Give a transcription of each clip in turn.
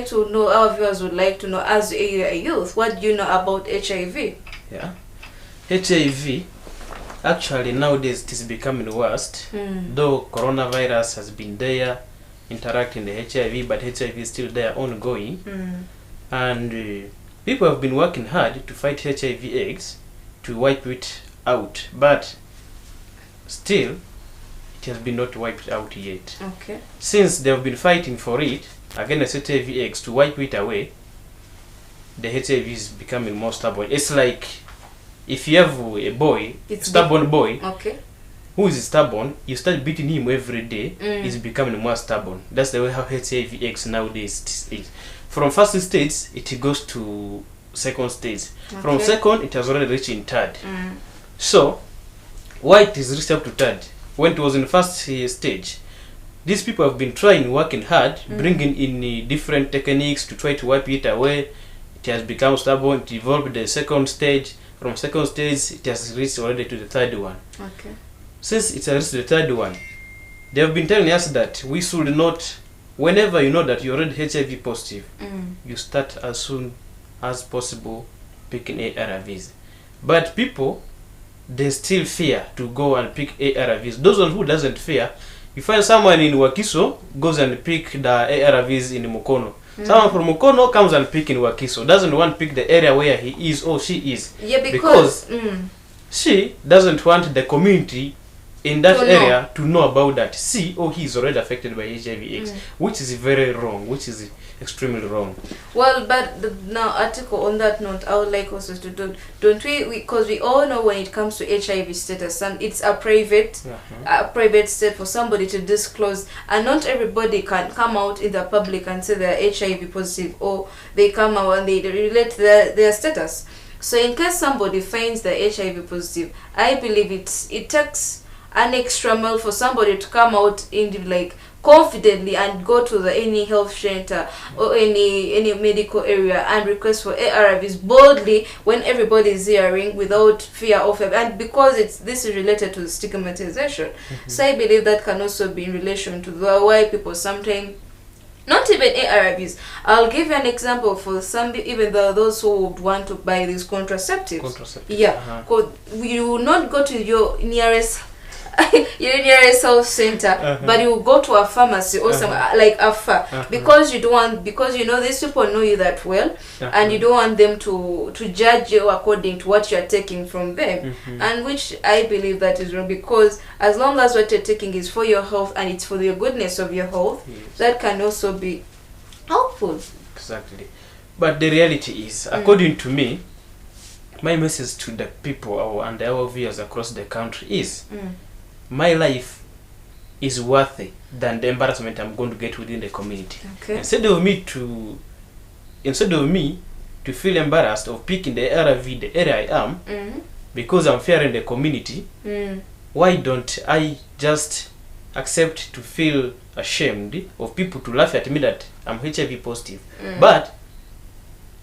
To know, our viewers would like to know, as a youth, what do you know about HIV? Yeah, HIV, actually nowadays it is becoming worse. Though coronavirus has been there interacting the HIV, but HIV is still there ongoing. And people have been working hard to fight HIV AIDS, to wipe it out, but still it has been not wiped out yet. Okay. Since they have been fighting for it against HIV AIDS to wipe it away, the HIV is becoming more stubborn. It's like if you have a boy, stubborn boy, okay, who is stubborn, you start beating him every day, he's becoming more stubborn. That's the way how HIV AIDS nowadays is. From first stage, it goes to second stage. Okay. From second, it has already reached in third. So, why it is reached up to third? When it was in first stage, these people have been trying, working hard, bringing in different techniques to try to wipe it away. It has become stubborn. It evolved the second stage. From second stage, it has reached already to the third one. Okay. Since it has reached the third one, they have been telling us that we should not, whenever you know that you're already HIV positive, you start as soon as possible picking ARVs. But people, they still fear to go and pick ARVs. Those ones who doesn't fear, you find someone in Wakiso goes and pick the ARVs in Mukono. Someone from Mukono comes and pick in Wakiso, doesn't want to pick the area where he is or she is. Yeah, because she doesn't want the community in that area to know about that she or he is already affected by HIV/AIDS, which is very wrong, which is extremely wrong. Well, but now, Atiku, on that note, I would like also to don't we, because we all know when it comes to HIV status, it's a private state for somebody to disclose, and not everybody can come out in the public and say they're HIV positive, or they come out and they relate their status. So in case somebody finds they're HIV positive, I believe it takes an extra mile for somebody to come out in like confidently and go to any health center or any medical area and request for ARVs boldly when everybody is hearing, without fear of it, and because this is related to the stigmatization. So I believe that can also be in relation to the why people sometimes, not even ARVs. I'll give you an example for some, even those who would want to buy these contraceptives. Yeah, you will not go to your nearest health center, but you go to a pharmacy or some like a because you don't want, because you know these people know you that well, and you don't want them to judge you according to what you are taking from them, and which I believe that is wrong, because as long as what you're taking is for your health and it's for the goodness of your health, that can also be helpful. Exactly. But the reality is, according to me, my message to the people and our viewers across the country is, my life is worthy than the embarrassment I'm going to get within the community. Okay. Instead of me to feel embarrassed of picking the ARV the area I am, because I'm fearing the community, why don't I just accept to feel ashamed of people to laugh at me that I'm HIV positive, but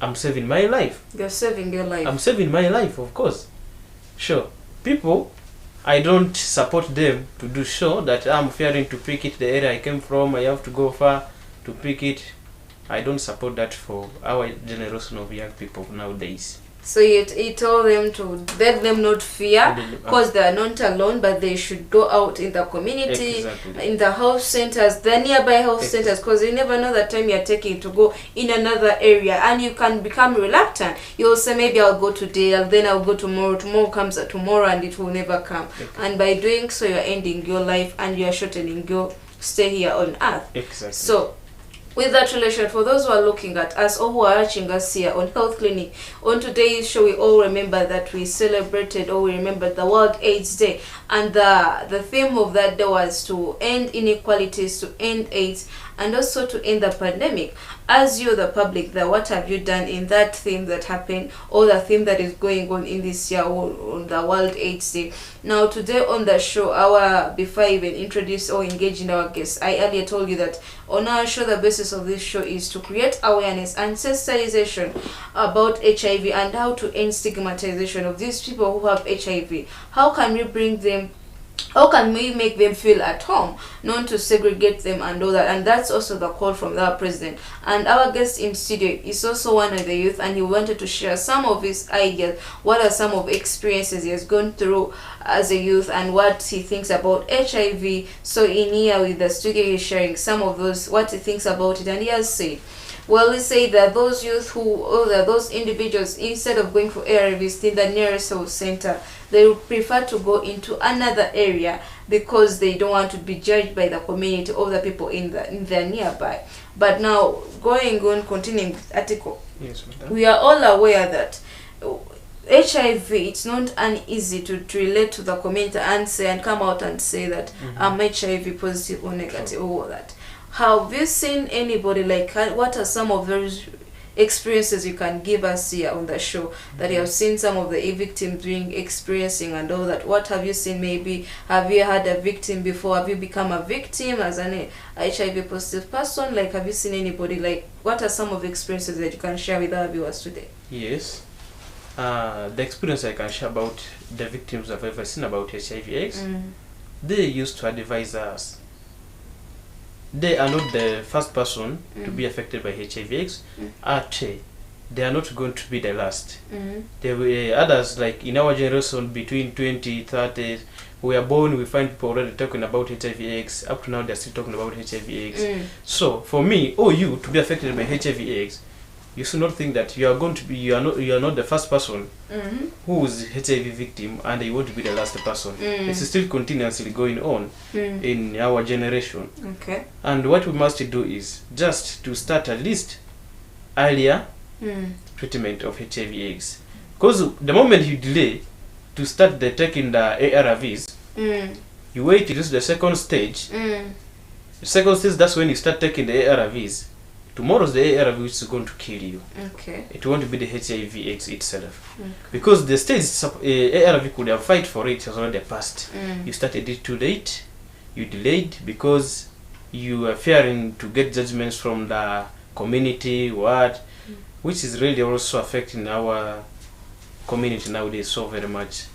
I'm saving my life. You're saving your life. I'm saving my life, of course. Sure. People, I don't support them to do so that I'm fearing to pick it the area I came from, I have to go far to pick it. I don't support that for our generation of young people nowadays. So you told them to let them not fear, because they are not alone, but they should go out in the community, in the health centers, the nearby health centers, because you never know the time you're taking to go in another area, and you can become reluctant. You'll say, maybe I'll go today, and then I'll go tomorrow. Tomorrow comes tomorrow, and it will never come. And by doing so, you're ending your life, and you're shortening your stay here on earth. Exactly. So, with that relation, for those who are looking at us or who are watching us here on Health Clinic, on today's show, we all remember that we celebrated, or we remembered, the World AIDS Day, and the theme of that day was to end inequalities, to end AIDS, and also to end the pandemic. As you, the public, what have you done in that theme that happened, or the theme that is going on in this year on the World AIDS Day? Now, today on the show, before I even introduce or engage in our guests, I earlier told you that on our show, the basis of this show is to create awareness and sensitization about HIV and how to end stigmatization of these people who have HIV. How can we bring them how can we make them feel at home, not to segregate them and all that? And that's also the call from our president. And our guest in studio is also one of the youth, and he wanted to share some of his ideas. What are some of experiences he has gone through as a youth, and what he thinks about HIV. So in here with the studio, he's sharing some of those, what he thinks about it. And he has said, well, let's say that those youth those individuals, instead of going for ARVs in the nearest health center, they would prefer to go into another area because they don't want to be judged by the community or the people in their nearby. But now, continuing with Atiku, Yes, madam. we are all aware that HIV, it's not uneasy to relate to the community and come out and say that I'm HIV positive or negative or that. Have you seen anybody, like, what are some of those experiences you can give us here on the show that you have seen some of the victims experiencing and all that? What have you seen? Maybe have you had a victim before? Have you become a victim as an HIV positive person? Like, have you seen anybody? Like, what are some of the experiences that you can share with our viewers today? Yes. The experience I can share about the victims I've ever seen about HIV/AIDS, they used to advise us. They are not the first person to be affected by HIV/AIDS. Actually, they are not going to be the last. There were others, like in our generation, between 20, 30, we are born, we find people already talking about HIV/AIDS. Up to now, they're still talking about HIV/AIDS. So, for me, or you, to be affected by HIV/AIDS, you should not think that you are going to be, you are not the first person who is HIV victim and you want to be the last person. It's still continuously going on in our generation. Okay. And what we must do is just to start at least earlier treatment of HIV/AIDS. Because the moment you delay to start taking the ARVs, you wait till the second stage. The second stage, that's when you start taking the ARVs. Tomorrow's the ARV which is going to kill you. Okay. It won't be the HIV/AIDS itself. Because the stage ARV could have fight for it has already passed. You started it too late. You delayed because you are fearing to get judgments from the community, which is really also affecting our community nowadays so very much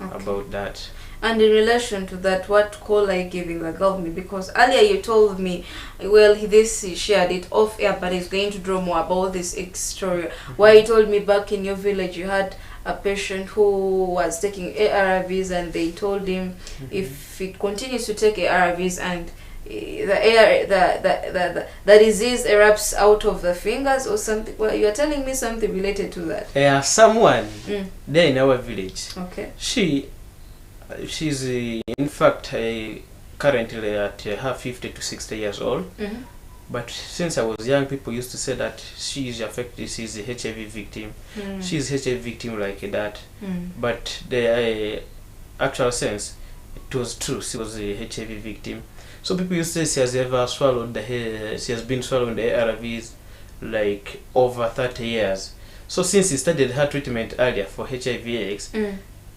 about that. And in relation to that, what call are you giving the government? Because earlier you told me, well, he shared it off air, but he's going to draw more about this story. Why you told me back in your village you had a patient who was taking ARVs, and they told him if he continues to take ARVs and the disease erupts out of the fingers or something. Well, you are telling me something related to that. Someone there in our village. Okay. She's in fact currently at her 50 to 60 years old. But since I was young, people used to say that she is affected, she's a HIV victim. She's HIV victim like that. But the actual sense, it was true, she was a HIV victim. So people used to say she has she has been swallowing the ARVs like over 30 years. So since she started her treatment earlier for HIV/AIDS,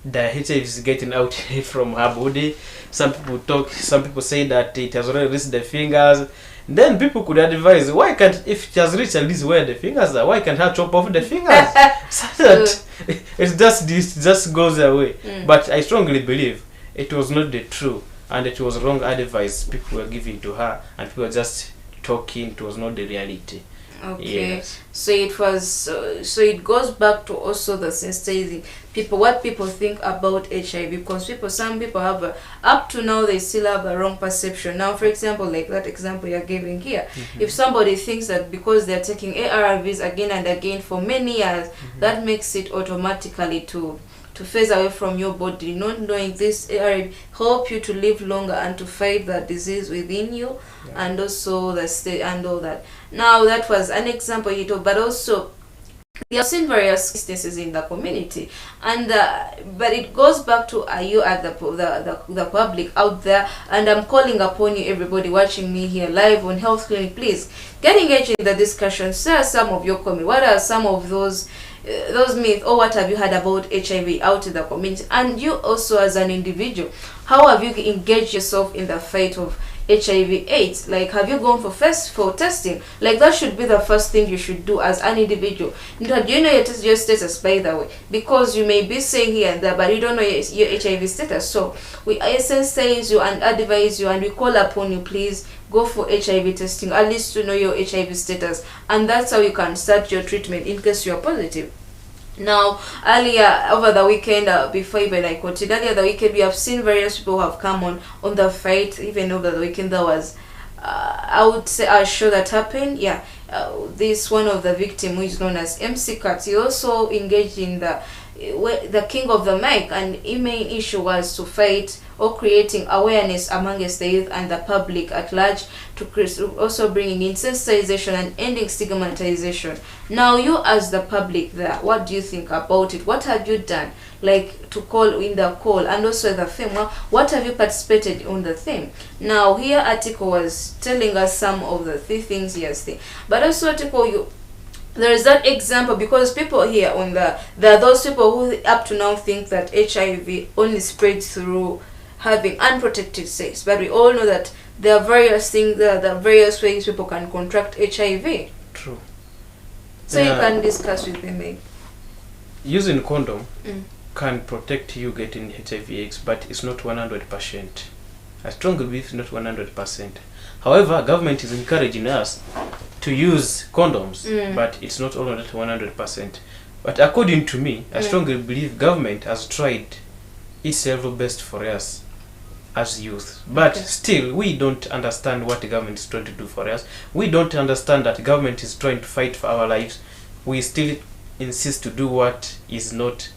the HIV is getting out from her body. Some people say that it has already reached the fingers. Then people could advise, why can't, if it has reached at least where the fingers are, why can't her chop off the fingers? So that it just goes away. But I strongly believe it was not the true, and it was wrong advice people were giving to her, and people were just talking. It was not the reality. Okay. Yes. So it was so it goes back to also the sensitizing what people think about HIV, because some people have up to now they still have a wrong perception. Now, for example, like that example you're giving here, if somebody thinks that because they're taking ARVs again and again for many years, that makes it automatically to phase away from your body, not knowing this ARV help you to live longer and to fight the disease within you, and also the state and all that. Now, that was an example you told, but also we have seen various instances in the community, and but it goes back to, are you at the public out there? And I'm calling upon you, everybody watching me here live on Health Clinic, please get engaged in the discussion. Share some of your comment. What are some of those myths, or what have you heard about HIV out in the community? And you also as an individual, how have you engaged yourself in the fight of HIV/AIDS? Like, have you gone for testing? Like, that should be the first thing you should do as an individual. Do you know your status, by the way? Because you may be saying here and there, but you don't know your HIV status. So we sensitize you and advise you, and we call upon you, please go for HIV testing, at least to know your HIV status, and that's how you can start your treatment in case you are positive. Now, earlier over the weekend, before even I continued, earlier the weekend, we have seen various people who have come on the fight. Even over the weekend, there was, I would say, a show that happened. Yeah, this one of the victim, who is known as MC Cut, he also engaged in the king of the mic, and the main issue was to fight or creating awareness amongst the youth and the public at large, to also bringing in sensitization and ending stigmatization. Now, you as the public there, what do you think about it? What have you done, like, to call in the call, and also the theme? What have you participated on the theme? Now, here Atiku was telling us some of the things he has seen, but also Atiku, there is that example, because people here there are those people who up to now think that HIV only spreads through having unprotected sex, but we all know that there are various things, there are various ways people can contract HIV. True. So you can discuss with them. Using condom can protect you getting HIV/AIDS, but it's not 100%. I strongly believe it's not 100%. However, government is encouraging us to use condoms, but it's not all at 100%. But according to me, I strongly believe government has tried its level best for us as youth. But still, we don't understand what the government is trying to do for us. We don't understand that the government is trying to fight for our lives. We still insist to do what is not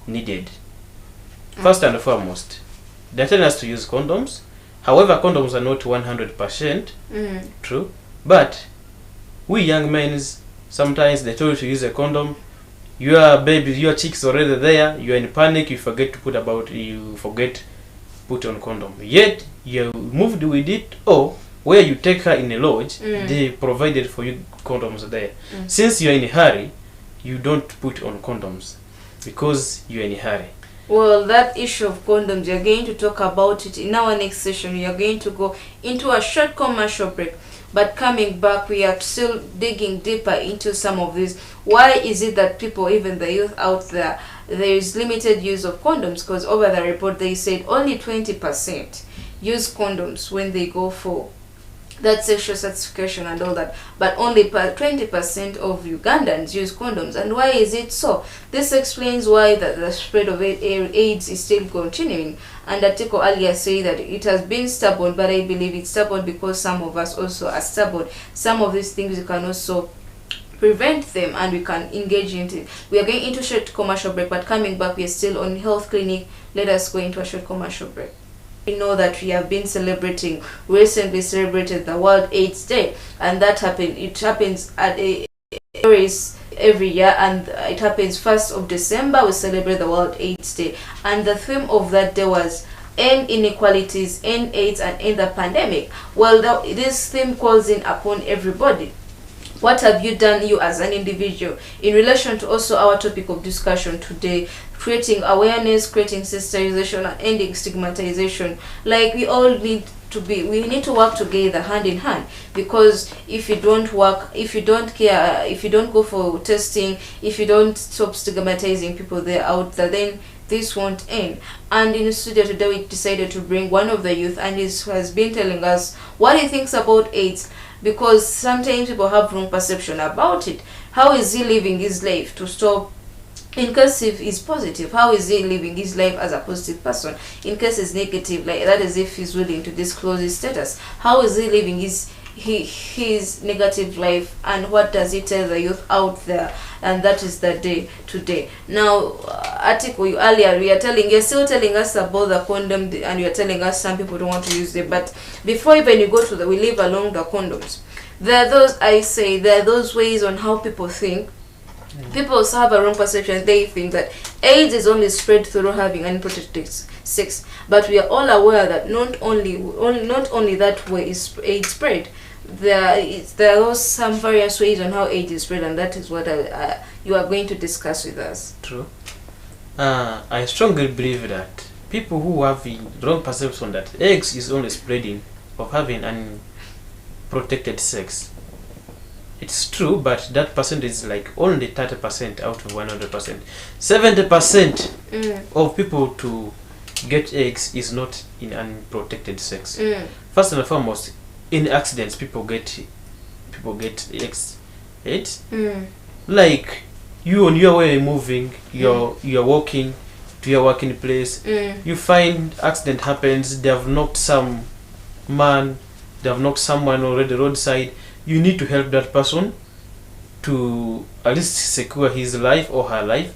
needed. First and foremost, they're telling us to use condoms. However, condoms are not 100% true. But we young men, sometimes they tell you to use a condom. Your babies, your chicks already there. You are in panic. You forget to put on condom. Yet you moved with it, or where you take her in a lodge, they provided for you condoms there. Since you are in a hurry, you don't put on condoms because you are in a hurry. Well, that issue of condoms, we are going to talk about it in our next session. We are going to go into a short commercial break. But coming back, we are still digging deeper into some of this. Why is it that people, even the youth out there is limited use of condoms? Because over the report, they said only 20% use condoms when they go for that sexual satisfaction and all that, but only 20% of Ugandans use condoms. And why is it so? This explains why the spread of AIDS is still continuing. And Atiku earlier said that it has been stubborn, but I believe it's stubborn because some of us also are stubborn. Some of these things you can also prevent them, and we can engage into it. We are going into a short commercial break, but coming back, we are still on Health Clinic. Let us go into a short commercial break. We know that we have been recently celebrated the World AIDS Day, and that happened. It happens at every year, and it happens 1st of December. We celebrate the World AIDS Day, and the theme of that day was end inequalities, end AIDS, and end the pandemic. Well, this theme calls in upon everybody. What have you done, you as an individual, in relation to also our topic of discussion today, creating awareness, creating sensitization, and ending stigmatization? Like, we all need to work together hand in hand, because if you don't work, if you don't care, if you don't go for testing, if you don't stop stigmatizing people there out there, then this won't end. And in the studio today, we decided to bring one of the youth, and he has been telling us what he thinks about AIDS, because sometimes people have wrong perception about it. How is he living his life to stop? In case if he's positive, how is he living his life as a positive person? In case he's negative, like that is if he's willing to disclose his status. How is he living his negative life, and what does he tell the youth out there? And that is the day today. Now, Atiku, earlier you're still telling us about the condom, and you're telling us some people don't want to use them. But before even you go to we leave along the condoms, there are those ways on how people think. People have a wrong perception. They think that AIDS is only spread through having unprotected sex, but we are all aware that not only that way is AIDS spread. There are some various ways on how AIDS is spread, and that is what you are going to discuss with us. True. I strongly believe that people who have the wrong perception that AIDS is only spreading of having unprotected sex. It's true, but that percentage is like only 30% out of 100%. 70% of people to get eggs is not in unprotected sex. First and foremost, in accidents, people get eggs. Right? Like you on your way moving, you're walking to your working place. You find accident happens. They have knocked some man. They have knocked someone already roadside. You need to help that person to at least secure his life or her life.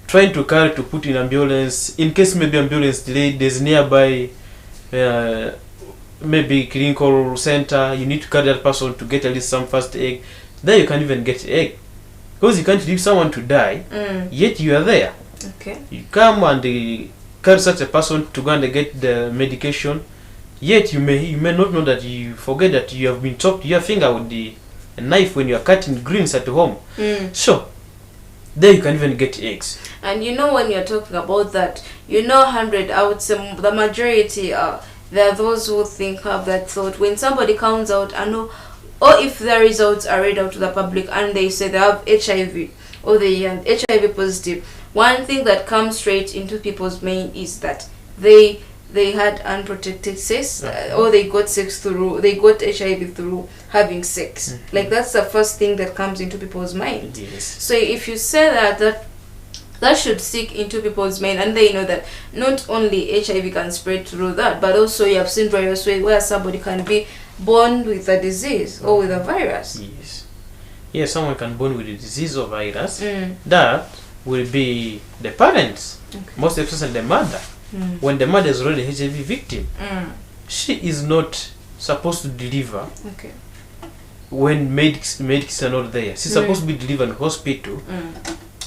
Trying to carry to put in ambulance in case maybe ambulance delayed. There's nearby maybe clinical center. You need to carry that person to get at least some first aid. Then you can't even get egg because you can't leave someone to die. Yet you are there. Okay. You come and carry such a person to go and get the medication. Yet you may not know that you forget that you have been chopped your finger with the knife when you are cutting greens at home. So there you can even get eggs. And you know, when you're talking about that, 100, I would say the majority are there are those who have that thought when somebody comes out and know, or if the results are read out to the public and they say they have HIV or they are HIV positive, one thing that comes straight into people's mind is that they had unprotected sex, or they got HIV through having sex. Like that's the first thing that comes into people's mind. Yes. So if you say that should stick into people's mind, and they know that not only HIV can spread through that, but also you have seen various ways where somebody can be born with a disease or with a virus. Yes, someone can born with a disease or virus. That will be the parents, most especially the mother. When the mother is already HIV victim, she is not supposed to deliver. When medics are not there, she's supposed to be delivered in hospital.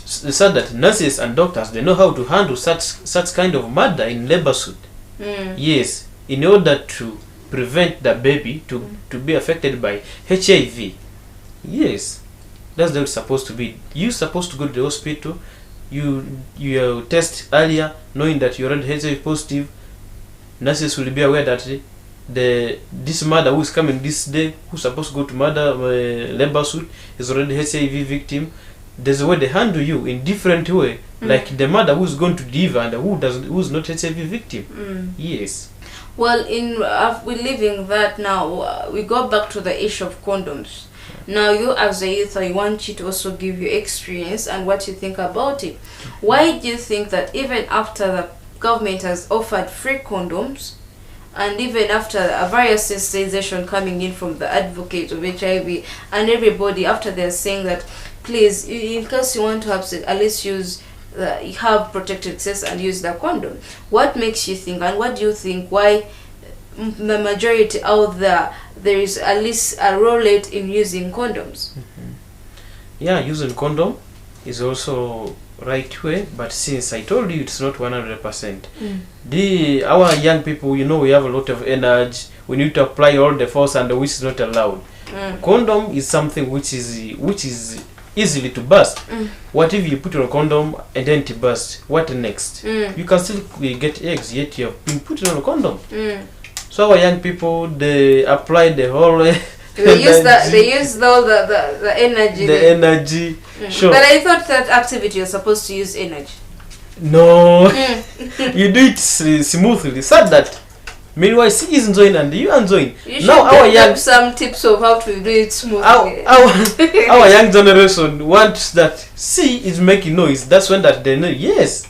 So that nurses and doctors, they know how to handle such kind of murder in labor suit. Yes, in order to prevent the baby to be affected by HIV. Yes, that's what it's supposed to be. You're supposed to go to the hospital. You test earlier, knowing that you're already HIV positive. Nurses will be aware that this mother who is coming this day, who's supposed to go to mother labor suit, is already HIV victim. There's a way they handle you in different way, like the mother who's going to deliver and who's not HIV victim. Yes. Well, we living that now. We go back to the issue of condoms. Now, you as a youth, I want you to also give your experience and what you think about it. Why do you think that even after the government has offered free condoms, and even after a various sensitization coming in from the advocate of HIV and everybody, after they're saying that, please, in case you want to have sex, at least have protected sex and use the condom. What makes you think, and what do you think, why the majority out there is at least a role in using condoms? Yeah, using condom is also right way, but since I told you it's not 100%. Our young people, we have a lot of energy. We need to apply all the force, and which is not allowed. Condom is something which is easily to burst. What if you put on a condom and then it bursts? What next? You can still get eggs, yet you have been put on a condom. So our young people, they apply the whole they use all the energy. The energy. Sure. But I thought that activity you're supposed to use energy. No. You do it smoothly. Sad that. Meanwhile, she is enjoying and you are enjoying. You should have some tips of how to do it smoothly. Our young generation wants that she is making noise. That's when that they know, yes,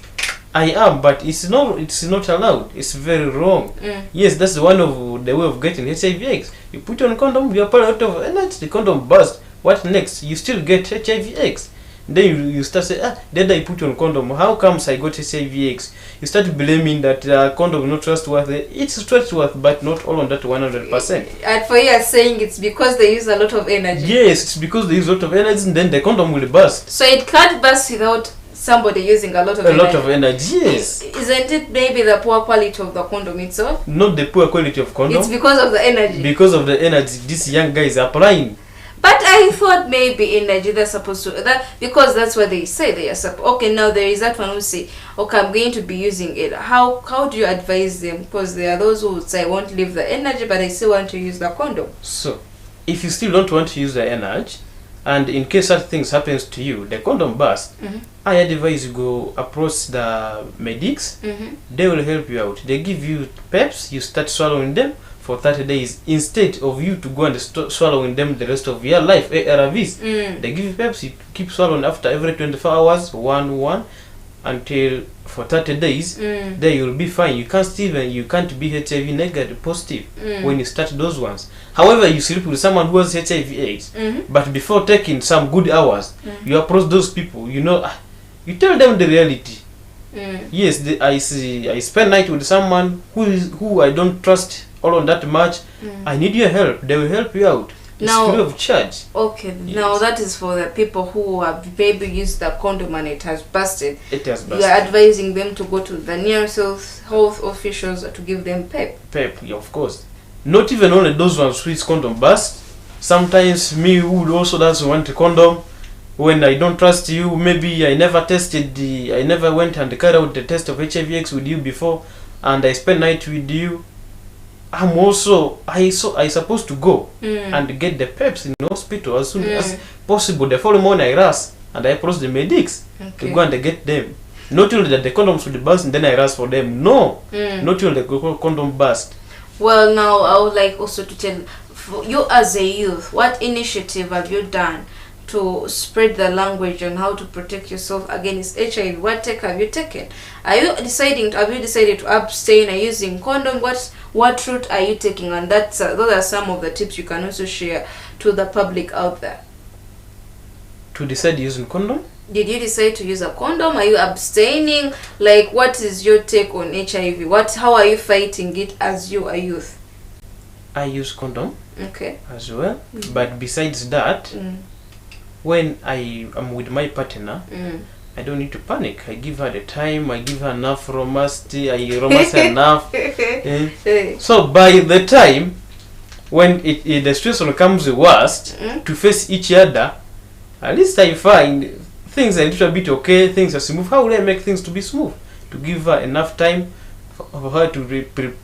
I am, but it's not allowed. It's very wrong. Yes, that's one of the way of getting HIV eggs. You put on a condom, you apply a lot of energy, the condom bursts. What next? You still get HIV eggs. Then you start saying, did I put on condom? How comes I got HIV eggs? You start blaming that condom is not trustworthy. It's trustworthy, but not all on that 100%. And for you are saying it's because they use a lot of energy. Yes, it's because they use a lot of energy, and then the condom will burst. So it can't burst without somebody using a lot of energy. A lot of energy, yes. Isn't it maybe the poor quality of the condom itself? Not the poor quality of condom. It's because of the energy. Because of the energy these young guys are applying. But I thought maybe in Nigeria they're supposed to that because that's what they say they are supposed. Okay, now there is that one who say, okay, I'm going to be using it. How do you advise them? Because there are those who would say I won't leave the energy, but I still want to use the condom. So, if you still don't want to use the energy, and in case such things happens to you, the condom burst, I advise you go approach the medics. They will help you out. They give you peps. You start swallowing them for 30 days instead of you to go and swallowing them the rest of your life. ARVs. They give you peps. You keep swallowing after every 24 hours, one until for 30 days. Then you'll be fine. You can't be HIV negative positive when you start those ones. However, you sleep with someone who has HIV/AIDS, but before taking some good hours, you approach those people. You you tell them the reality. Yes, I spend night with someone who I don't trust all on that much. I need your help. They will help you out. It's free of charge. Okay, yes. Now that is for the people who have maybe used the condom and it has busted. It has busted. You are advising them to go to the nearest health officials to give them PEP. PEP, yeah, of course. Not even only those ones whose condom bust. Sometimes me who also doesn't want a condom. When I don't trust you, maybe I never went and carried out the test of HIV/AIDS with you before, and I spend night with you. I supposed to go and get the peps in the hospital as soon as possible. The following morning I rush and I approach the medics to go and get them. Not only that the condoms will burst and then I rush for them. No, not only the condom burst. Well, now I would like also to tell you as a youth, what initiative have you done to spread the language on how to protect yourself against HIV? What take have you taken? Have you decided to abstain? Are you using condom? What route are you taking? And those are some of the tips you can also share to the public out there. To decide using condom? Did you decide to use a condom? Are you abstaining? Like, what is your take on HIV? How are you fighting it as you a youth? I use condom. Okay. As well. But besides that, when I am with my partner, I don't need to panic. I give her the time. I give her enough romance. I romance enough. So by the time when the situation comes worst to face each other, at least I find things are a little bit okay. Things are smooth. How will I make things to be smooth? To give her enough time for her to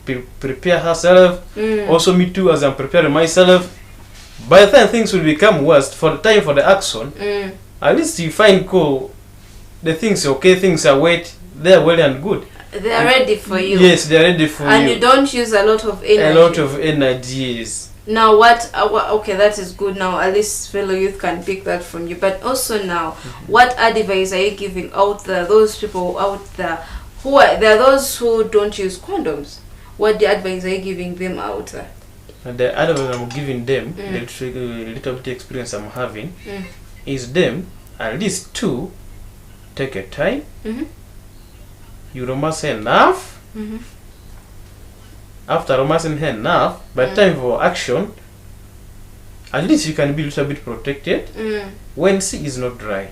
prepare herself. Also me too, as I'm preparing myself. By the time things will become worst, for the time for the action, at least you find the things are okay, things are wet, they're well and good. They are ready for you. Yes, they are ready for you. And you don't use a lot of energy. A lot of energy, yes. Now okay, that is good. Now at least fellow youth can pick that from you. But also now, what advice are you giving out there, those people out there there are those who don't use condoms? What advice are you giving them out there? And the advice I'm giving them, the little bit experience I'm having, is them at least to take a time. You romance enough. After romancing her enough, by the time for action, at least you can be a little bit protected when she is not dry.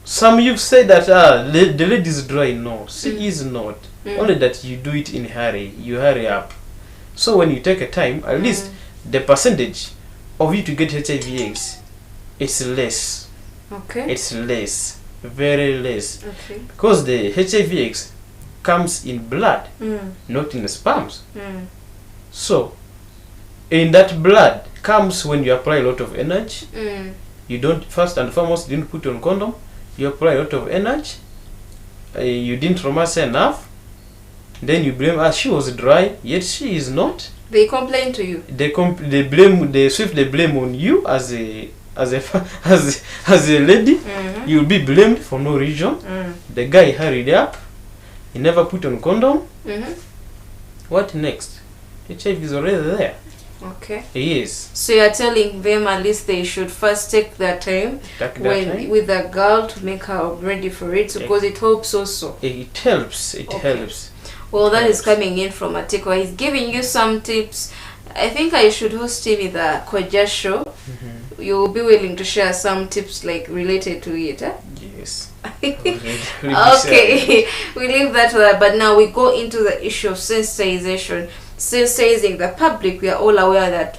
Some you've said that the lady is dry. No, she is not. Only that you do it in hurry. You hurry up. So when you take a time, at least the percentage of you to get HIV/AIDS, it's less. Okay. It's less, very less. Okay. Because the HIV/AIDS comes in blood, not in the sperms. So, in that blood comes when you apply a lot of energy. You don't, first and foremost, didn't put on condom. You apply a lot of energy. You didn't romance enough. Then you blame her. She was dry, yet she is not. They complain to you. They swift the blame on you as a lady. You'll be blamed for no reason. The guy hurried up. He never put on condom. What next? HIV is already there. Okay. Yes. So you're telling them at least they should first take their time with a girl to make her ready for it, because it helps also. It helps. It helps. Well, that is coming in from Atiku. He's giving you some tips. I think I should host him with a Koja show. You'll be willing to share some tips like related to it, huh? Yes. Okay, we leave that there. But now we go into the issue of sensitization. Sensitizing the public. We are all aware that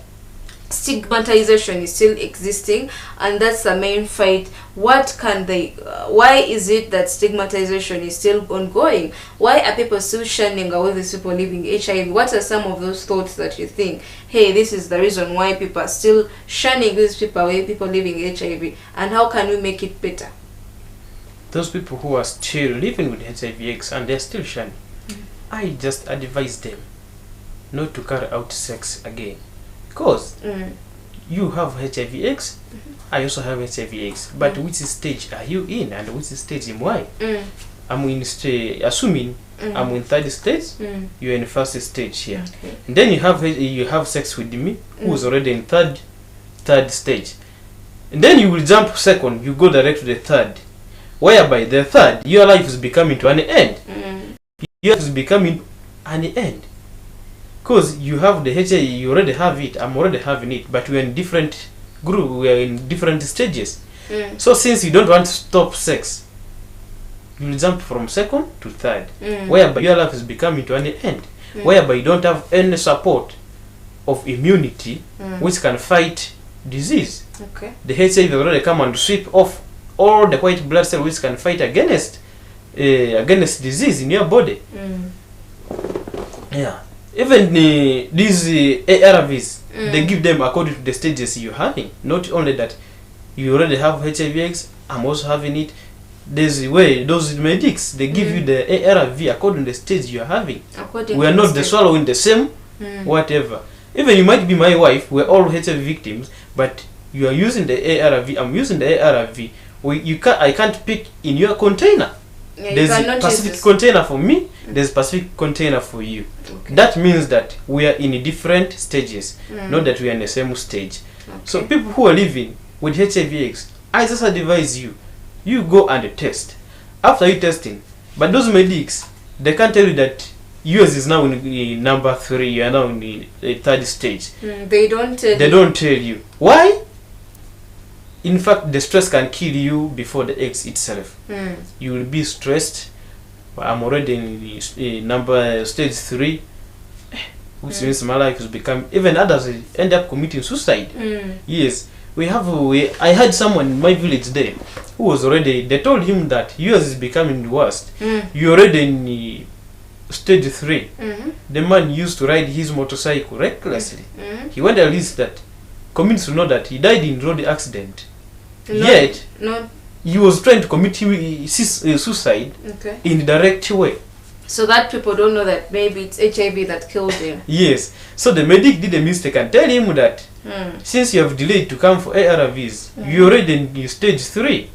stigmatization is still existing, and that's the main fight. What can they why is it that stigmatization is still ongoing? Why are people still shunning away these people living HIV? What are some of those thoughts that you think, hey, this is the reason why people are still shunning these people away, people living HIV, and how can we make it better? Those people who are still living with HIV/AIDS and they're still shunning, I just advise them not to carry out sex again, because you have HIV/AIDS, I also have HIV/AIDS, but which stage are you in, and which stage am I? I'm in assuming I'm in third stage, you're in first stage here. Okay. And then you have sex with me, who's already in third stage. And then you will jump second, you go direct to the third. Whereby the third, your life is becoming to an end. Your life is becoming an end. Because you have the HIV, you already have it, I'm already having it, but we're in different group, we're in different stages. So since you don't want to stop sex, you will jump from second to third, whereby your life is becoming to an end, whereby you don't have any support of immunity which can fight disease. Okay. The HIV will already come and sweep off all the white blood cells which can fight against disease in your body. Yeah. Even these ARVs, they give them according to the stages you're having. Not only that you already have HIV/AIDS, I'm also having it. There's a way, those medics, they give you the ARV according to the stage you're having. We are not the swallowing the same, whatever. Even you might be my wife, we're all HIV victims, but you are using the ARV, I'm using the ARV. I can't pick in your container. Yeah, there's a specific container for me, there's a specific container for you. Okay. That means that we are in different stages, not that we are in the same stage. Okay. So people who are living with HIV/AIDS, I just advise you go and test. After you testing, but those medics, they can't tell you that yours is now in number 3, you are now in the third stage. They don't tell you. Why? In fact, the stress can kill you before the AIDS itself. You will be stressed. I'm already in number stage 3, which means my life has become. Even others end up committing suicide. Yes, I had someone in my village there who was already. They told him that yours is becoming worst. You're already in stage 3. The man used to ride his motorcycle recklessly. He went at least that communities to know that he died in road accident. Yet he was trying to commit suicide in the direct way. So that people don't know that maybe it's HIV that killed him. Yes. So the medic did a mistake and tell him that since you have delayed to come for ARVs, you're already in stage 3.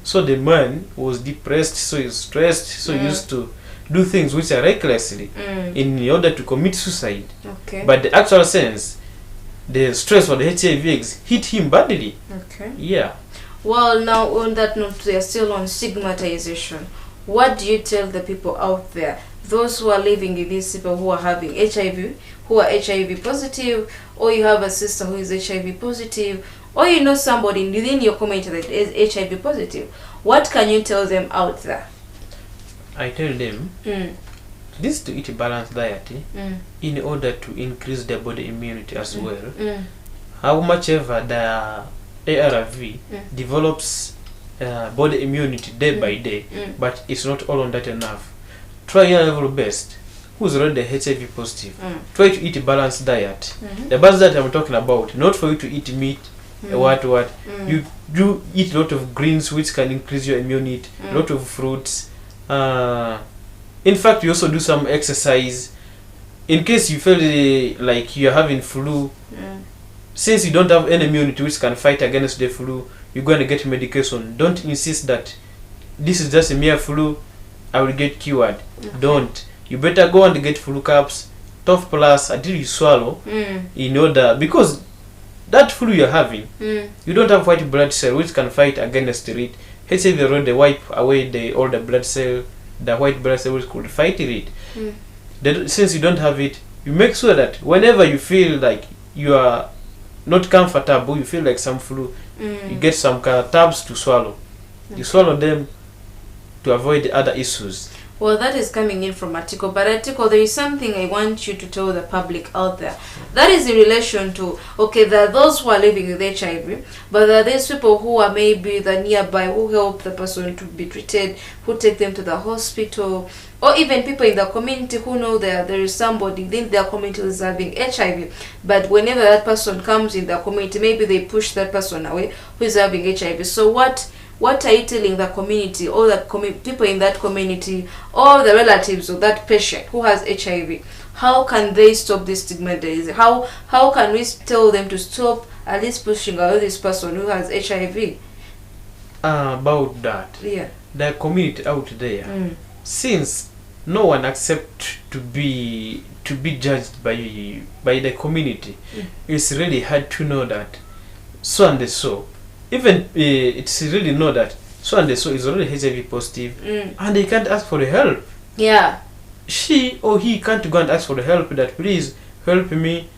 So the man was depressed, so he's stressed, so he used to do things which are recklessly in order to commit suicide. Okay. But the actual sense, the stress for the HIV/AIDS hit him badly. Okay. Yeah. Well, now on that note, they are still on stigmatization. What do you tell the people out there, those who are living with these people who are having HIV, who are HIV positive, or you have a sister who is HIV positive, or you know somebody within your community that is HIV positive? What can you tell them out there? I tell them this to eat a balanced diet in order to increase their body immunity as well. How much ever the ARV develops body immunity day by day, but it's not all on that enough. Try your level best. Who's already HIV positive? Try to eat a balanced diet. The balanced diet I'm talking about, not for you to eat meat, what. You do eat a lot of greens which can increase your immunity, a lot of fruits. In fact, you also do some exercise. In case you feel like you're having flu, since you don't have any immunity which can fight against the flu, you're going to get medication. Don't insist that this is just a mere flu, I will get cured. Don't. You better go and get flu caps, Tough Plus, until you swallow, in order, because that flu you're having, you don't have white blood cell which can fight against it. HIV already wipe away all the blood cell, the white blood cell which could fight it. Since you don't have it, you make sure that whenever you feel like you are not comfortable, you feel like some flu, you get some tabs to swallow. You swallow them to avoid other issues. Well, that is coming in from Atiku. But Atiku, there is something I want you to tell the public out there. That is in relation to, okay, there are those who are living with HIV, but there are these people who are maybe the nearby, who help the person to be treated, who take them to the hospital, or even people in the community who know that there is somebody in their community who is having HIV. But whenever that person comes in the community, maybe they push that person away who is having HIV. So what are you telling the community, or the people in that community, or the relatives of that patient who has HIV? How can they stop this stigmatization? How can we tell them to stop at least pushing away this person who has HIV? About that, Yeah, the community out there, since no one accepts to be judged by the community, it's really hard to know that so and so. Even it's really know that so and so is already HIV positive, and they can't ask for the help. Yeah. She or he can't go and ask for the help, that please help me.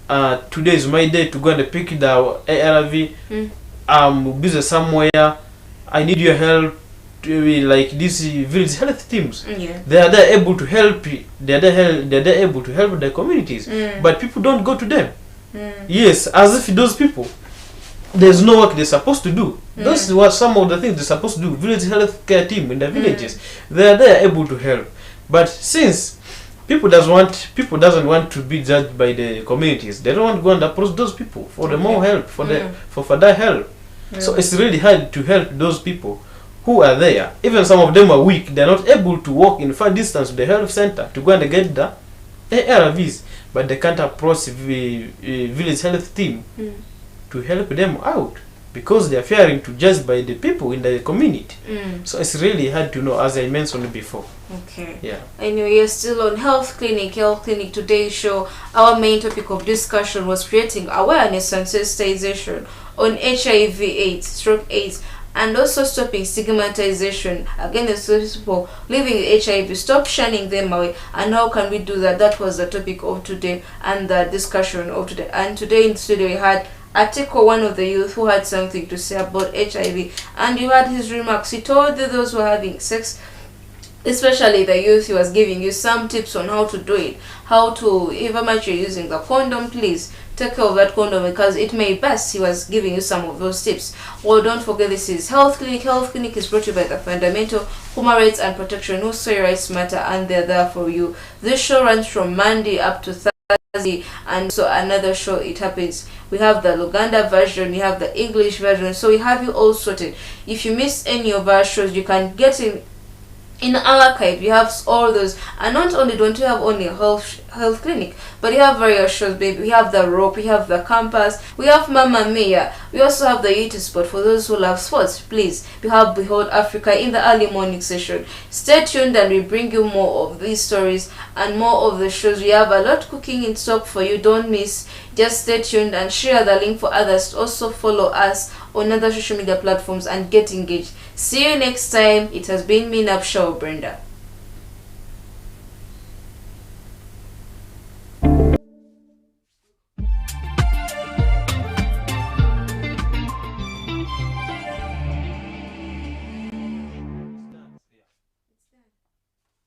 Today is my day to go and pick the ARV. I'm busy somewhere. I need your help. To be like these village health teams. Yeah. They are there able to help. They are there able to help the communities, but people don't go to them. Yes, as if those people, there's no work they're supposed to do. Those were some of the things they're supposed to do. Village health care team in the villages, they are there able to help. But since people doesn't want to be judged by the communities, they don't want to go and approach those people for the more help, for that help. So it's really hard to help those people who are there. Even some of them are weak. They're not able to walk in far distance to the health center to go and get the ARVs, but they can't approach the village health team to help them out because they are fearing to judge by the people in the community. So it's really hard to know, as I mentioned before. Okay. Yeah. Anyway, you're still on Health Clinic. Today's show, our main topic of discussion was creating awareness and sensitization on HIV/AIDS, and also stopping stigmatization against those people living with HIV. Stop shunning them away. And how can we do that? That was the topic of today and the discussion of today. And today in the studio we had Atiku, one of the youth, who had something to say about HIV, and you had his remarks. He told those who are having sex, especially the youth, he was giving you some tips on how to do it, how to, if much you're using the condom, please take care of that condom because it may burst. He was giving you some of those tips. Well, don't forget, this is Health Clinic. Health Clinic is brought to you by the Fundamental Human Rights and Protection, who say rights matter, and they're there for you. This show runs from Monday up to Thursday, and so another show, it happens. We have the Luganda version, we have the English version, so we have you all sorted. If you miss any of our shows, you can get in our archive. You have all those, and not only don't you have only a health clinic, but you have various shows, baby. We have the rope, we have the campus, we have Mamma Mia, we also have the YouTube spot for those who love sports. Please, we have Behold Africa in the early morning session. Stay tuned and we bring you more of these stories and more of the shows. We have a lot cooking in stock for you. Don't miss. Just stay tuned and share the link for others to also follow us on other social media platforms and get engaged. See you next time. It has been me, Napshaw Brenda.